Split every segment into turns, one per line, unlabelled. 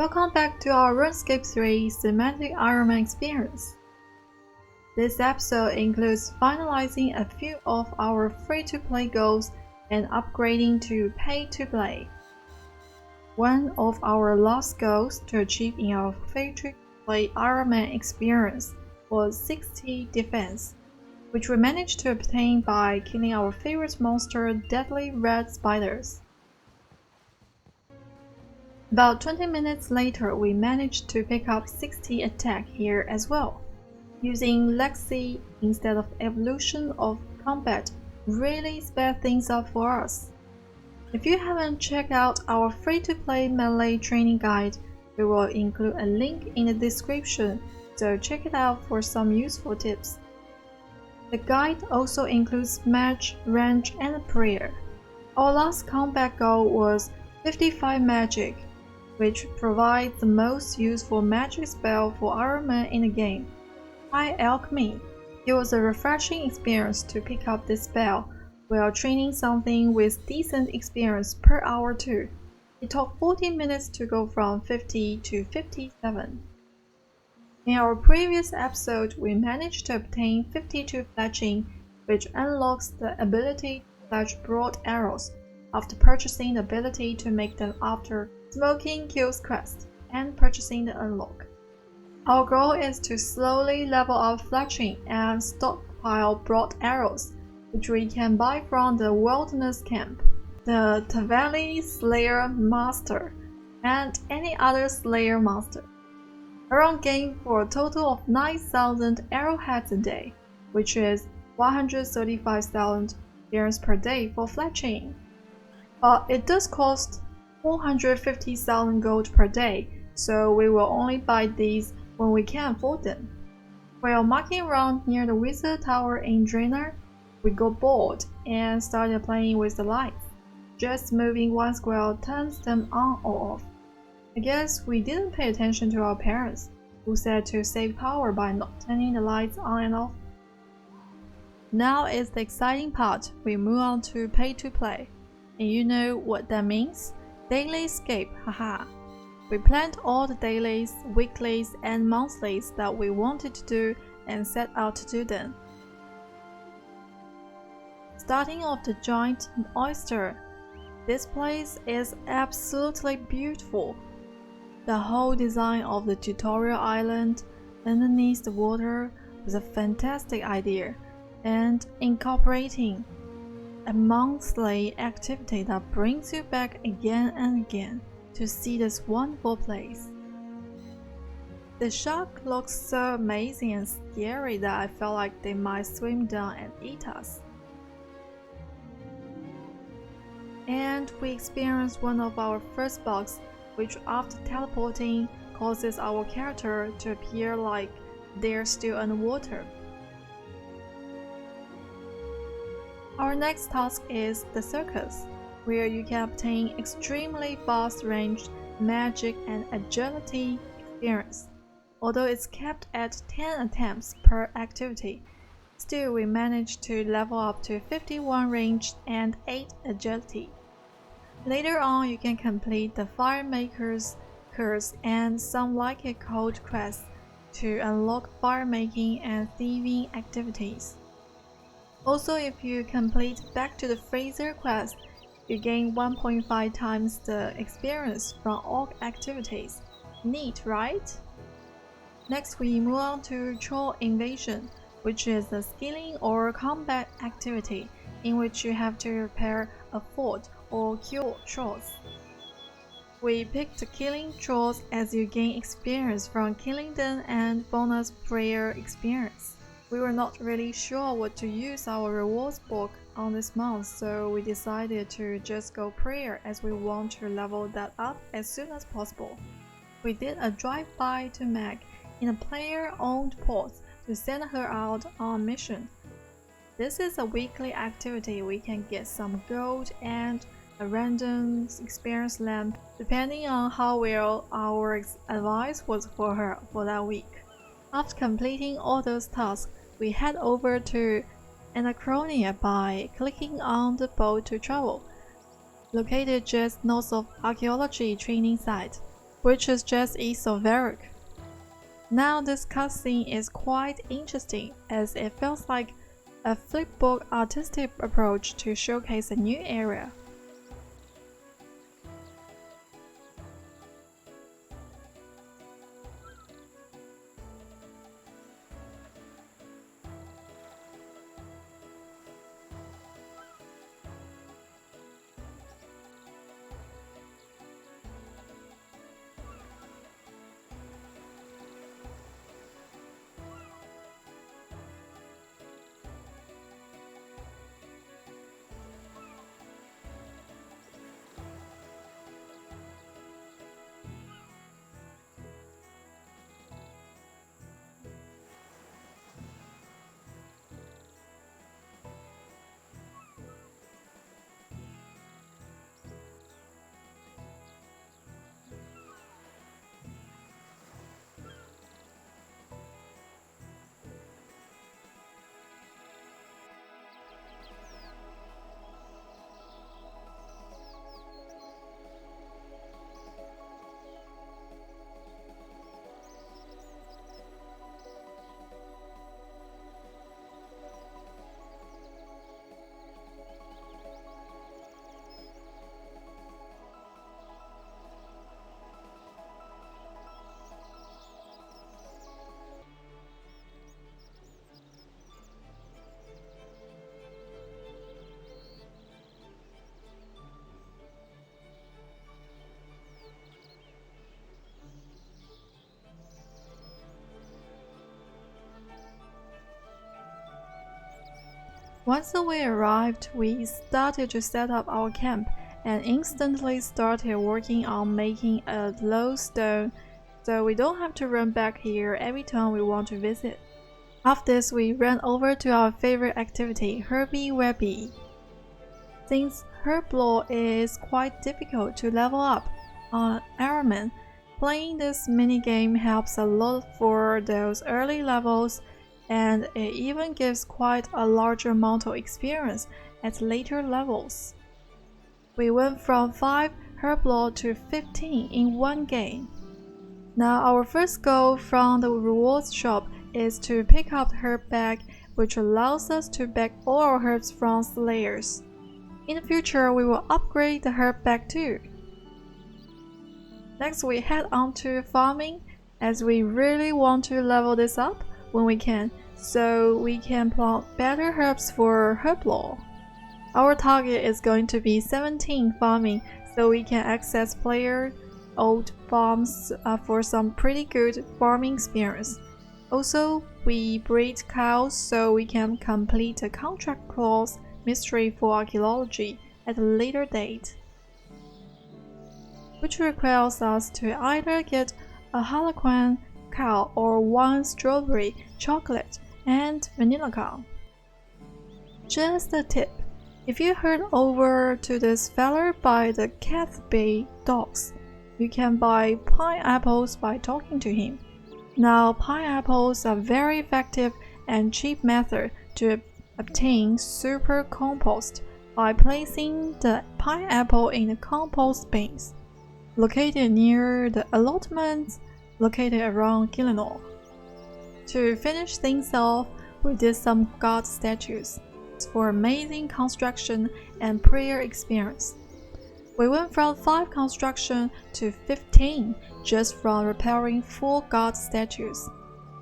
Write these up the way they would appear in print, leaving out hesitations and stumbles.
Welcome back to our Runescape 3 Cinematic IronMan experience. This episode includes finalizing a few of our free-to-play goals and upgrading to pay-to-play. One of our last goals to achieve in our free-to-play IronMan experience was 60 defense, which we managed to obtain by killing our favorite monster, deadly red spiders. About 20 minutes later, we managed to pick up 60 attack here as well. Using Legacy instead of Evolution of Combat really sped things up for us. If you haven't checked out our free-to-play melee training guide, we will include a link in the description, so check it out for some useful tips. The guide also includes match, range, and prayer. Our last combat goal was 55 magic, which provides the most useful magic spell for IronMan in the game, High Alchemy. It was a refreshing experience to pick up this spell while training something with decent experience per hour too. It took 14 minutes to go from 50 to 57. In our previous episode, we managed to obtain 52 fletching, which unlocks the ability to fletch broad arrows after purchasing the ability to make them after Smoking Kills Quest and purchasing the unlock. Our goal is to slowly level up fletching and stockpile broad arrows, which we can buy from the Wilderness Camp, the Tavali Slayer Master, and any other Slayer Master. Around game for a total of 9,000 arrowheads a day, which is 135,000 years per day for fletching. But it does cost 450,000 gold per day, so we will only buy these when we can afford them. While marking around near the wizard tower in Glienor, we got bored and started playing with the lights. Just moving one square turns them on or off. I guess we didn't pay attention to our parents, who said to save power by not turning the lights on and off. Now is the exciting part. We move on to pay to play. And you know what that means? Daily escape, haha. We planned all the dailies, weeklies, and monthlies that we wanted to do and set out to do them. Starting off the giant Oyster, this place is absolutely beautiful. The whole design of the tutorial island underneath the water was a fantastic idea, and incorporating a monthly activity that brings you back again and again to see this wonderful place. The shark looks so amazing and scary that I felt like they might swim down and eat us. And we experienced one of our first bugs, which after teleporting causes our character to appear like they're still underwater. Our next task is the Circus, where you can obtain extremely fast-ranged magic and agility experience. Although it's capped at 10 attempts per activity, still we managed to level up to 51 range and 8 agility. Later on, you can complete the Firemaker's Curse and some like a cold quest to unlock firemaking and thieving activities. Also, if you complete Back to the Freezer quest, you gain 1.5 times the experience from all activities. Neat, right? Next, we move on to Troll Invasion, which is a skilling or combat activity in which you have to repair a fort or kill trolls. We picked killing trolls as you gain experience from killing them and bonus prayer experience. We were not really sure what to use our rewards book on this month, so we decided to just go prayer as we want to level that up as soon as possible. We did a drive-by to Meg in a player-owned port to send her out on a mission. This is a weekly activity. We can get some gold and a random experience lamp depending on how well our advice was for her for that week. After completing all those tasks, we head over to Anachronia by clicking on the boat to travel, located just north of archaeology training site. which is just east of Varric. Now this cutscene is quite interesting as it feels like a flipbook artistic approach to showcase a new area. Once we arrived, we started to set up our camp and instantly started working on making a low stone so we don't have to run back here every time we want to visit. After this, we ran over to our favorite activity, Herbie Webby. Since Herblaw is quite difficult to level up on IronMan, playing this minigame helps a lot for those early levels, and it even gives quite a large amount of experience at later levels. We went from 5 Herblaw to 15 in one game. Now our first goal from the rewards shop is to pick up the herb bag, which allows us to bag all our herbs from slayers. In the future, we will upgrade the herb bag too. Next, we head on to farming, as we really want to level this up when we can, so we can plant better herbs for Herblaw. Our target is going to be 17 farming, so we can access player old farms for some pretty good farming experience. Also, we breed cows so we can complete a contract clause mystery for archaeology at a later date, which requires us to either get a Harlequin cow or 1 strawberry, chocolate, and vanilla cow. Just a tip, if you head over to this feller by the Cathby docks, you can buy pineapples by talking to him. Now, pineapples are very effective and cheap method to obtain super compost by placing the pineapple in the compost bins, located near the allotments located around Glienor. To finish things off, we did some god statues for amazing construction and prayer experience. We went from 5 construction to 15 just from repairing 4 god statues.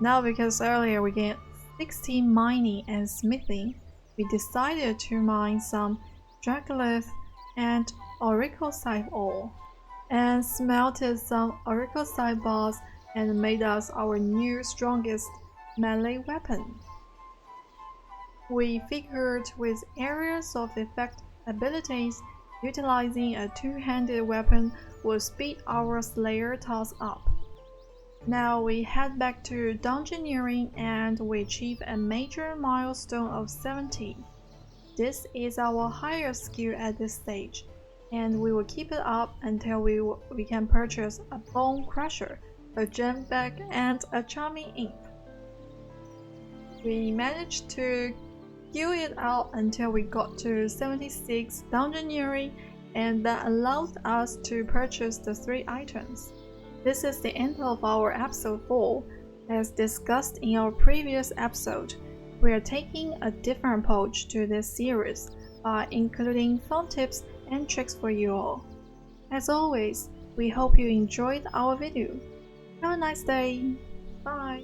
Now, because earlier we get 16 mining and smithing, we decided to mine some Dragolith and auricosite ore, and smelted some auricosite bars and made us our new strongest melee weapon. We figured with areas of effect abilities, utilizing a 2-handed weapon would speed our Slayer task up. Now we head back to Dungeoneering and we achieve a major milestone of 70. This is our highest skill at this stage, and we will keep it up until we can purchase a Bone Crusher, a gem bag, and a charming imp. We managed to queue it out until we got to 76 Dungeoneering, and that allowed us to purchase the 3 items. This is the end of our episode 4. As discussed in our previous episode, we are taking a different approach to this series by including fun tips and tricks for you all. As always, we hope you enjoyed our video. Have a nice day. Bye.